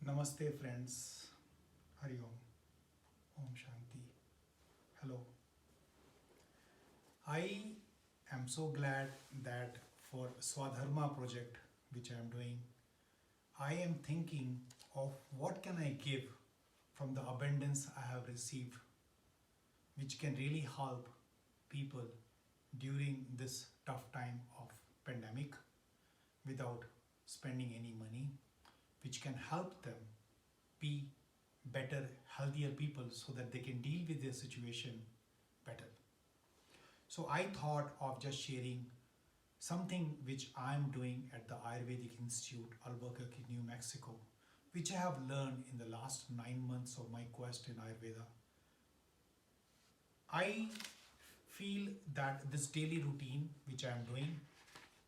Namaste, friends. Hari Om. Om Shanti. Hello. I am so glad that for Swadharma project, which I am doing, I am thinking of what can I give from the abundance I have received, which can really help people during this tough time of pandemic without spending any money, which can help them be better, healthier people so that they can deal with their situation better. So I thought of just sharing something which I'm doing at the Ayurvedic Institute, Albuquerque, New Mexico, which I have learned in the last 9 months of my quest in Ayurveda. I feel that this daily routine which I am doing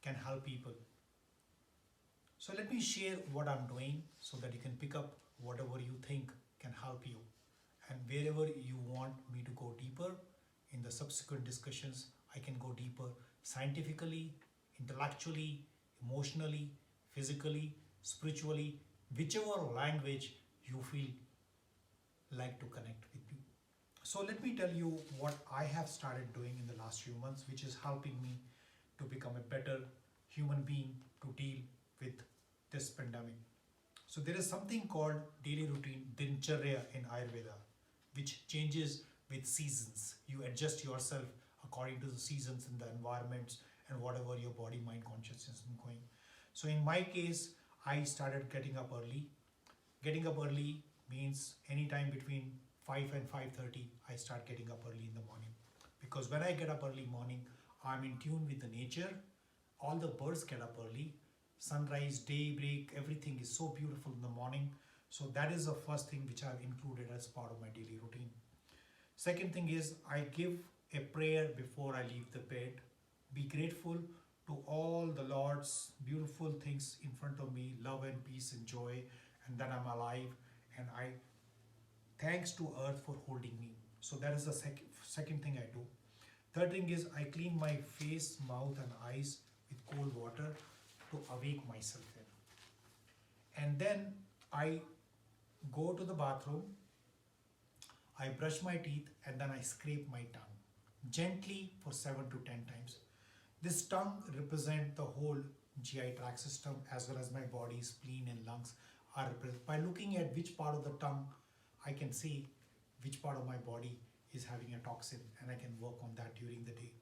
can help people. So let me share what I'm doing so that you can pick up whatever you think can help you. And wherever you want me to go deeper in the subsequent discussions, I can go deeper scientifically, intellectually, emotionally, physically, spiritually, whichever language you feel like to connect with you. So let me tell you what I have started doing in the last few months, which is helping me to become a better human being to deal with this pandemic. So there is something called daily routine dincharya in Ayurveda, which changes with seasons. You adjust yourself according to the seasons and the environments and whatever your body, mind, consciousness is going. So in my case, I started getting up early. Getting up early means anytime between 5 and 5:30, I start getting up early in the morning. Because when I get up early morning, I'm in tune with the nature. All the birds get up early. Sunrise, daybreak, everything is so beautiful in the morning. So that is the first thing which I've included as part of my daily routine. Second thing is I give a prayer before I leave the bed. Be grateful to all the Lord's beautiful things in front of me, love and peace and joy, and that I'm alive. And I thanks to earth for holding me. So that is the second thing I do. Third thing is I clean my face, mouth, and eyes with cold water to awake myself in. And then I go to the bathroom, I brush my teeth, and then I scrape my tongue gently for 7 to 10 times. This tongue represents the whole GI tract system as well as my body, spleen, and lungs are represented. By looking at which part of the tongue, I can see which part of my body is having a toxin, and I can work on that during the day.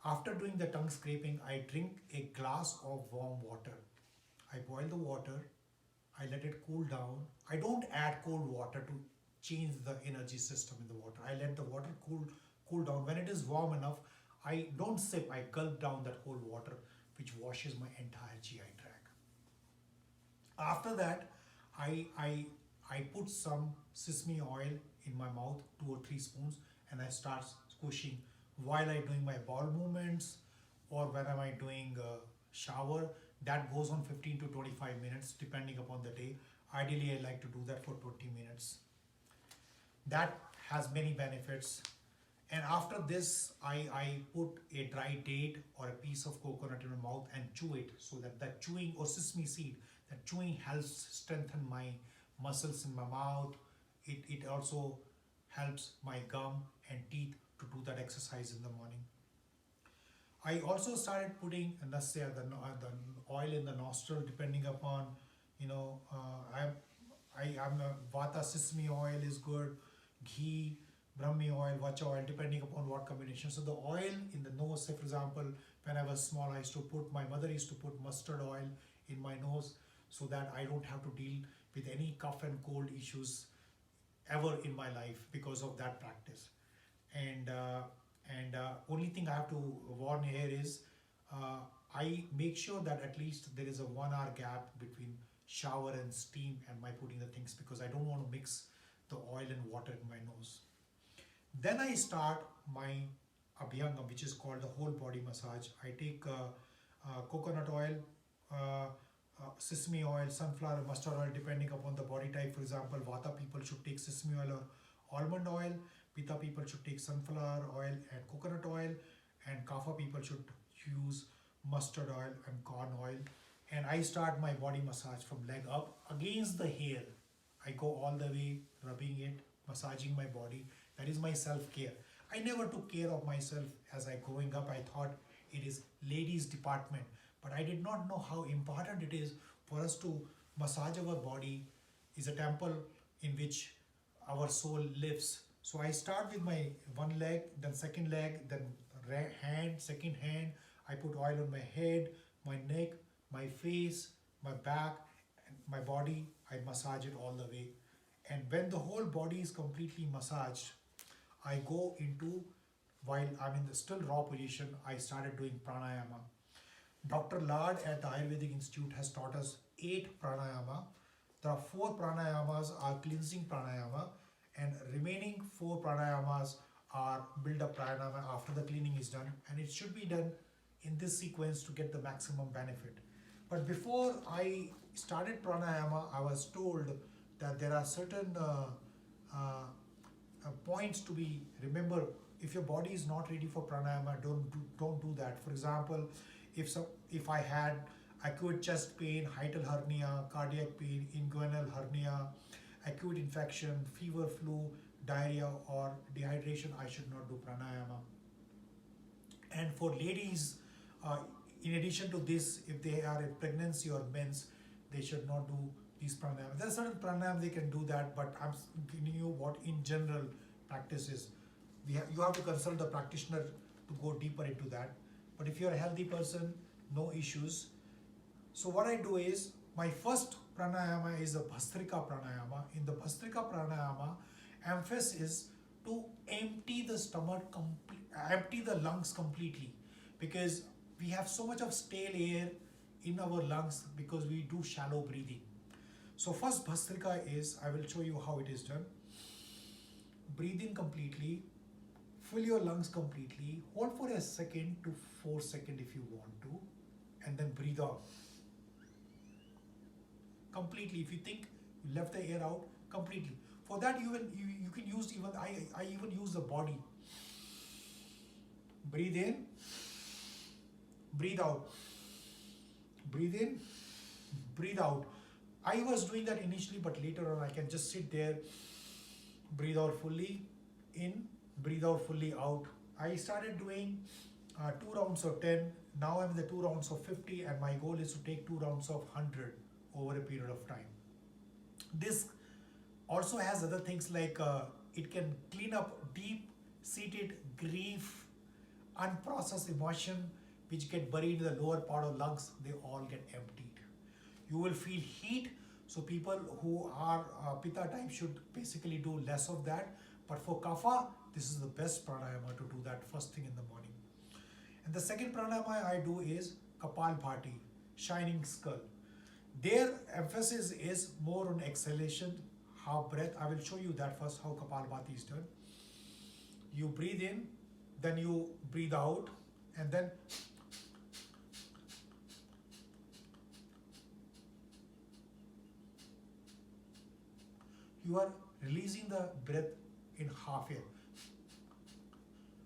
After doing the tongue scraping, I drink a glass of warm water. I boil the water, I let it cool down. I don't add cold water to change the energy system in the water. I let the water cool down. When it is warm enough, I don't sip, I gulp down that cold water, which washes my entire GI tract. After that, I put some sesame oil in my mouth, 2 or 3 spoons, and I start squishing while I'm doing my bowel movements or when am I doing a shower. That goes on 15 to 25 minutes depending upon the day. Ideally, I like to do that for 20 minutes. That has many benefits. And after this, I put a dry date or a piece of coconut in my mouth and chew it so that that chewing or sesame seed, that chewing helps strengthen my muscles in my mouth. It also helps my gum and teeth to do that exercise in the morning. I also started putting nasya, the oil in the nostril, depending upon, I'm a vata sesame oil is good, ghee, brahmi oil, vacha oil, depending upon what combination. So the oil in the nose, say for example, when I was small, my mother used to put mustard oil in my nose so that I don't have to deal with any cough and cold issues ever in my life because of that practice. And only thing I have to warn here is I make sure that at least there is a 1 hour gap between shower and steam and my putting the things, because I don't want to mix the oil and water in my nose. Then I start my abhyangam, which is called the whole body massage. I take coconut oil, sesame oil, sunflower, mustard oil, depending upon the body type. For example, vata people should take sesame oil or almond oil. Pitta people should take sunflower oil and coconut oil, and kapha people should use mustard oil and corn oil. and I start my body massage from leg up against the hair. I go all the way, rubbing it, massaging my body. That is my self-care. I never took care of myself as I growing up. I thought it is ladies' department, but I did not know how important it is for us to massage our body. Is a temple in which our soul lives. So I start with my one leg, then second leg, then hand, second hand. I put oil on my head, my neck, my face, my back, and my body. I massage it all the way. And when the whole body is completely massaged, I go into, while I'm in the still raw position, I started doing pranayama. Dr. Lard at the Ayurvedic Institute has taught us 8 pranayama. There are 4 pranayamas are cleansing pranayama, and remaining 4 pranayamas are build up pranayama after the cleaning is done, and it should be done in this sequence to get the maximum benefit. But before I started pranayama, I was told that there are certain points to be remember. If your body is not ready for pranayama, don't do that. For example, if I had acute chest pain, hiatal hernia, cardiac pain, inguinal hernia, acute infection, fever, flu, diarrhea, or dehydration, I should not do pranayama. And for ladies, in addition to this, if they are in pregnancy or mens, they should not do these pranayama. There are certain pranayama they can do that, but I'm giving you what in general practice is. You have to consult the practitioner to go deeper into that. But if you're a healthy person, no issues. So what I do is, my first pranayama is the Bhastrika pranayama. In the Bhastrika pranayama, emphasis is to empty the stomach, empty the lungs completely, because we have so much of stale air in our lungs because we do shallow breathing. So first Bhastrika is, I will show you how it is done. Breathe in completely, fill your lungs completely, hold for a second to 4 seconds if you want to, and then breathe out. Completely. If you think you left the air out, completely. For that you can use even I even use the body. Breathe in, breathe out. Breathe in, breathe out. I was doing that initially, but later on I can just sit there, breathe out fully in, breathe out fully out. I started doing 2 rounds of 10. Now I'm in the 2 rounds of 50, and my goal is to take 2 rounds of 100 over a period of time. This also has other things like it can clean up deep-seated grief, unprocessed emotion which get buried in the lower part of lungs. They all get emptied. You will feel heat, so people who are Pitta type should basically do less of that. But for Kapha, this is the best pranayama to do that first thing in the morning. And the second pranayama I do is Kapalbhati, shining skull. Their emphasis is more on exhalation, half breath. I will show you that first, how Kapalbhati is done. You breathe in, then you breathe out, and then you are releasing the breath in half air.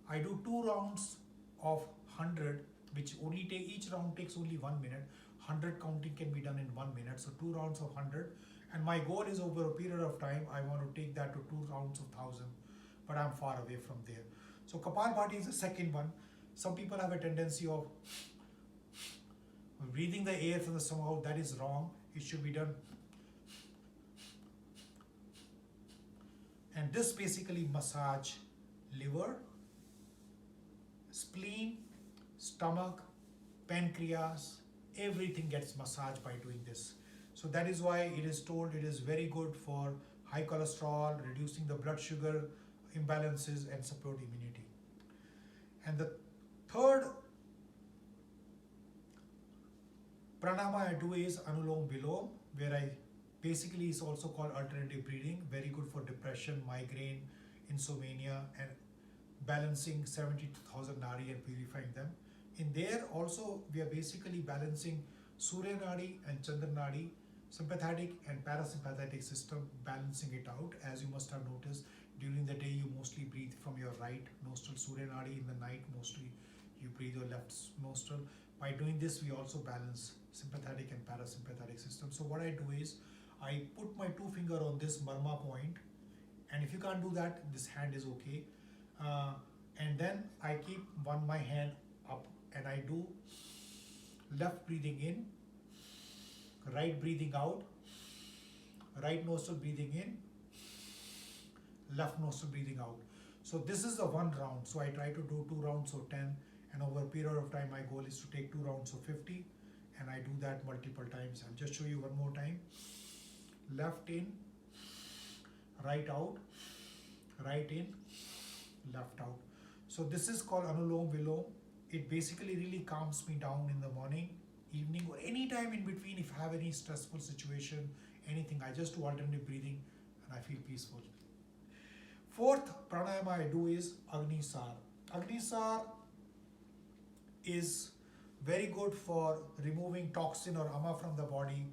I do 2 rounds of 100, which only take, each round takes only 1 minute. 100 counting can be done in 1 minute. So 2 rounds of 100. And my goal is over a period of time, I want to take that to 2 rounds of 1000. But I'm far away from there. So Kapalbhati is the second one. Some people have a tendency of breathing the air from the stomach. That is wrong. It should be done. And this basically massage liver, spleen, stomach, pancreas, everything gets massaged by doing this. So that is why it is told it is very good for high cholesterol, reducing the blood sugar imbalances, and support immunity. And the third pranayama I do is Anulom Vilom, where I basically is also called alternative breathing, very good for depression, migraine, insomnia, and balancing 72,000 nadi and purifying them. In there also we are basically balancing Surya Nadi and Chandra Nadi, sympathetic and parasympathetic system, balancing it out. As you must have noticed, during the day you mostly breathe from your right nostril, Surya Nadi. In the night mostly you breathe your left nostril. By doing this we also balance sympathetic and parasympathetic system. So what I do is I put my two finger on this marma point, and if you can't do that, this hand is okay. Uh, and then I keep my hand up and I do left breathing in, right breathing out, right nostril breathing in, left nostril breathing out. So this is the one round. So I try to do 2 rounds of 10, and over a period of time my goal is to take 2 rounds of 50, and I do that multiple times. I'll just show you one more time. Left in, right out, right in, left out. So this is called Anulom Vilom. It basically really calms me down in the morning, evening, or any time in between. If I have any stressful situation, anything, I just do alternative breathing and I feel peaceful. Fourth pranayama I do is Agnisar. Agnisar is very good for removing toxin or ama from the body,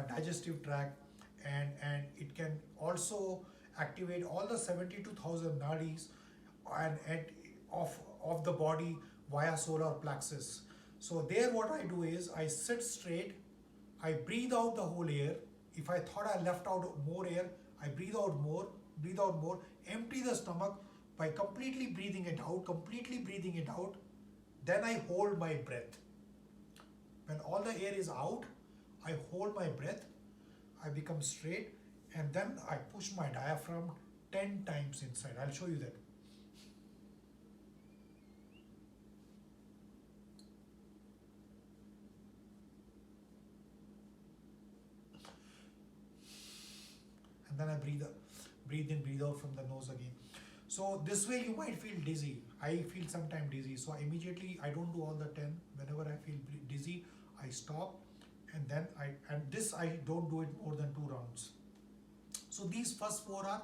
digestive tract, and it can also activate all the 72,000 nadis and of the body via solar plexus. So there what I do is I sit straight, I breathe out the whole air. If I thought I left out more air, I breathe out more, empty the stomach by completely breathing it out, then I hold my breath. When all the air is out, I hold my breath, I become straight, and then I push my diaphragm 10 times inside. I'll show you that. And then I breathe in, breathe out from the nose again. So this way you might feel dizzy. I feel sometimes dizzy. So immediately I don't do all the 10. Whenever I feel dizzy, I stop, and then I don't do it more than 2 rounds. So these first 4 are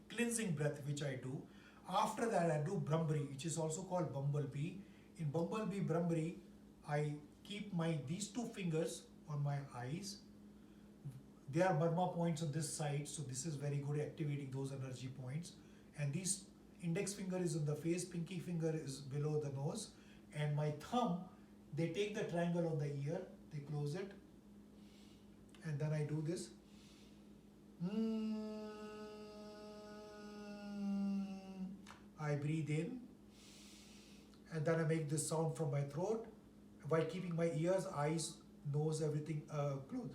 cleansing breath, which I do. After that I do Brahmari, which is also called Bumblebee. In Bumblebee Brahmari, I keep these 2 fingers on my eyes. There are Marma points on this side, so this is very good activating those energy points. And this index finger is on the face, pinky finger is below the nose, and my thumb, they take the triangle on the ear, they close it, and then I do this. I breathe in, and then I make this sound from my throat while keeping my ears, eyes, nose, everything closed.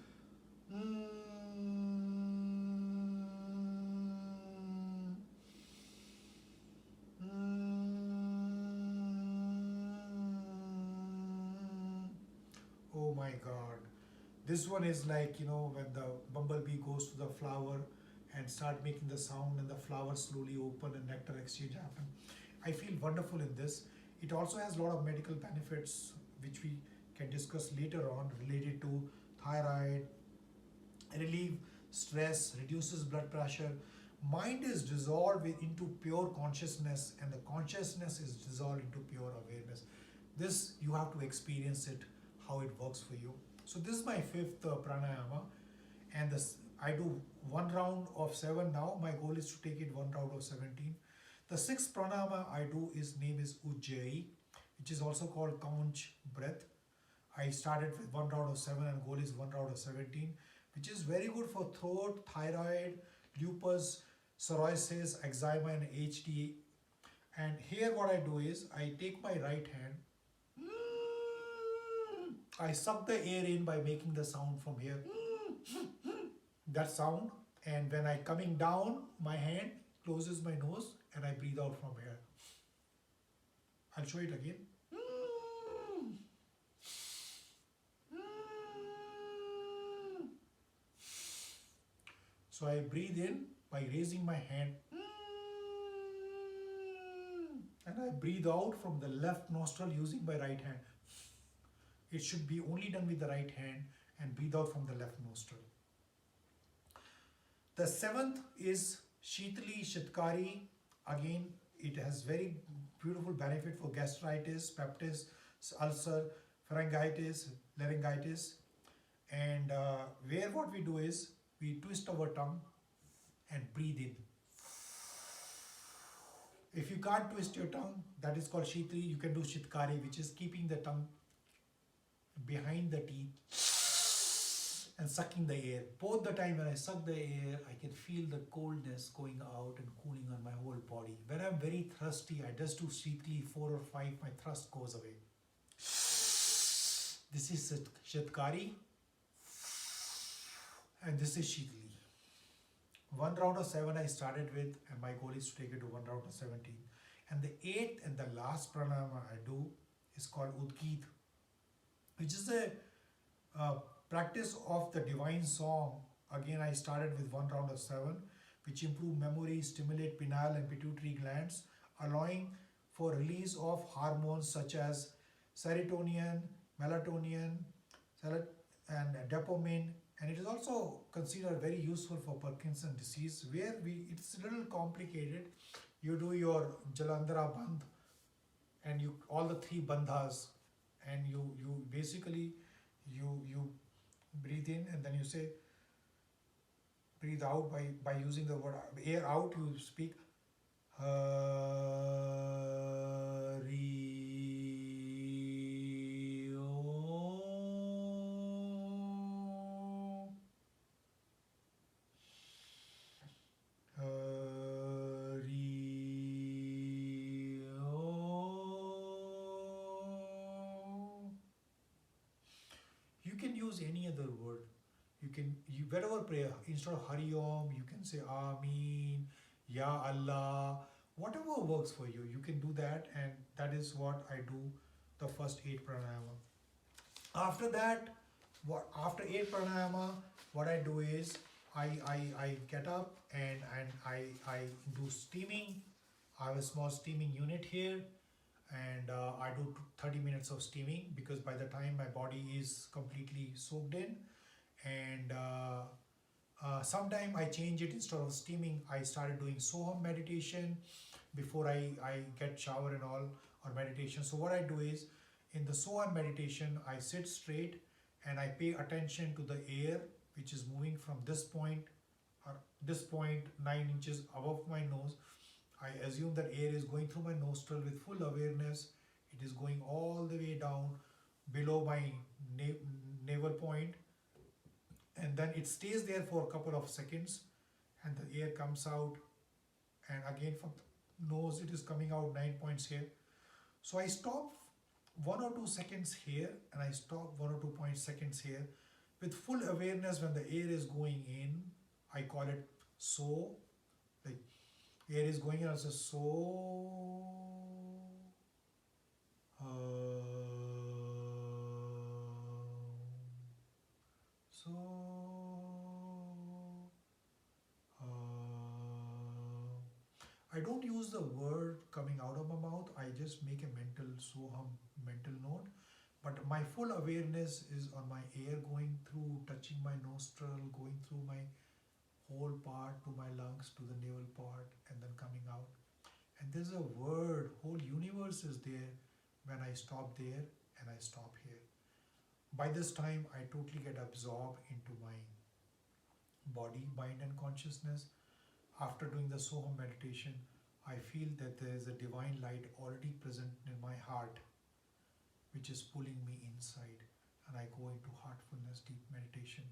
Oh my God. This one is like, when the bumblebee goes to the flower and start making the sound, and the flower slowly open and nectar exchange happen. I feel wonderful in this. It also has a lot of medical benefits which we can discuss later on, related to thyroid, relieve stress, reduces blood pressure. Mind is dissolved into pure consciousness, and the consciousness is dissolved into pure awareness. This you have to experience it, how it works for you. So this is my 5th pranayama, and I do 1 round of 7 now. My goal is to take it 1 round of 17. The 6th pranayama I do name is Ujjayi, which is also called conch breath. I started with 1 round of 7 and goal is 1 round of 17, which is very good for throat, thyroid, lupus, psoriasis, eczema, and HD. And here what I do is I take my right hand, I suck the air in by making the sound from here, that sound, and when I coming down, my hand closes my nose and I breathe out from here. I'll show it again. So I breathe in by raising my hand, and I breathe out from the left nostril using my right hand. It should be only done with the right hand, and breathe out from the left nostril. The 7th is Shitali Shitkari. Again, it has very beautiful benefit for gastritis, peptis, ulcer, pharyngitis, laryngitis. And where what we do is we twist our tongue and breathe in. If you can't twist your tongue, that is called Shitali. You can do Shitkari, which is keeping the tongue behind the teeth and sucking the air. Both the time when I suck the air, I can feel the coldness going out and cooling on my whole body. When I'm very thirsty, I just do Sheetli 4 or 5, my thirst goes away. This is Shatkari and this is Sheetli. One round of 7 I started with, and my goal is to take it to one round of 17. And the 8th and the last pranayama I do is called Udgit, which is a practice of the divine song. Again, I started with one round of 7, which improve memory, stimulate pineal and pituitary glands, allowing for release of hormones such as serotonin, melatonin, and dopamine. And it is also considered very useful for Parkinson's disease, where it's a little complicated. You do your Jalandhara Bandh and you all the 3 bandhas, and you basically you breathe in and then you say breathe out by using the word air out. You speak Hari Om. Hari Om. You can use any other word. You whatever prayer, instead of Hari Om, you can say Ameen, Ya Allah, whatever works for you. You can do that, and that is what I do the first 8 pranayama. After that, after 8 pranayama, what I do is I get up and I do steaming. I have a small steaming unit here, and I do 30 minutes of steaming, because by the time my body is completely soaked in, and sometime I change it. Instead of steaming, I started doing Soham meditation before I get shower and all, or meditation. So what I do is, in the Soham meditation, I sit straight and I pay attention to the air which is moving from this point, or this point 9 inches above my nose. I assume that air is going through my nostril with full awareness. It is going all the way down below my navel point, and then it stays there for a couple of seconds, and the air comes out, and again from the nose it is coming out 9 points here. So I stop 1 or 2 seconds here, and I stop 1 or 2 seconds here with full awareness. When the air is going in, I call it so, like air is going in, I say so. So I don't use the word coming out of my mouth. I just make a mental soham mental note. But my full awareness is on my air going through, touching my nostril, going through my whole part to my lungs, to the navel part, and then coming out. And there's a word, whole universe is there when I stop there and I stop here. By this time, I totally get absorbed into my body, mind, and consciousness. After doing the Soham meditation, I feel that there is a divine light already present in my heart, which is pulling me inside, and I go into heartfulness, deep meditation.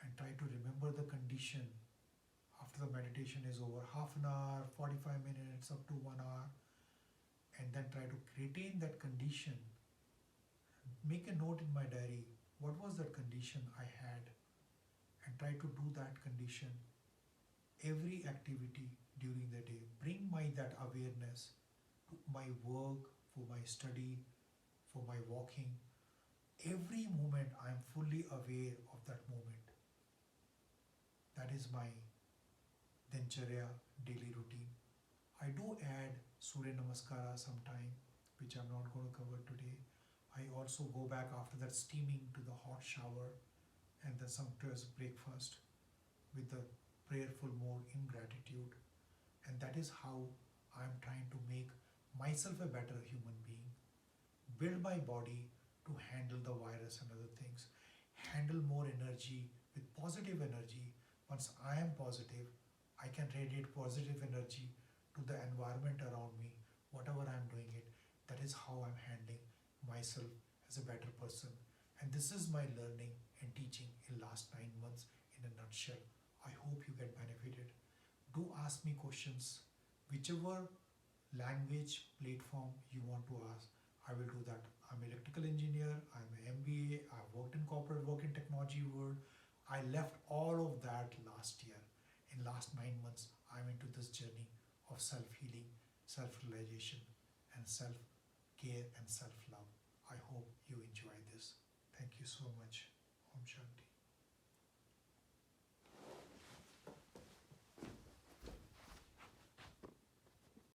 And try to remember the condition after the meditation is over, half an hour, 45 minutes, up to 1 hour, and then try to retain that condition. Make a note in my diary, what was that condition I had, and try to do that condition every activity during the day. Bring that awareness to my work, for my study, for my walking. Every moment I am fully aware of that moment. That is my Dincharya daily routine. I do add Surya Namaskara sometime, which I'm not going to cover today. I also go back after that steaming to the hot shower, and then sometimes breakfast with the prayerful mode in gratitude. And that is how I'm trying to make myself a better human being. Build my body to handle the virus and other things. Handle more energy with positive energy. Once I am positive, I can radiate positive energy to the environment around me, whatever I'm doing it, that is how I'm handling myself as a better person. And this is my learning and teaching in last 9 months in a nutshell. I hope you get benefited. Do ask me questions, whichever language platform you want to ask. I will do that. I'm an electrical engineer, I'm an MBA, I've worked in corporate work in technology world. I left all of that last year. In last 9 months, I'm into this journey of self-healing, self-realization, and self-care and self-love. I hope you enjoy this. Thank you so much.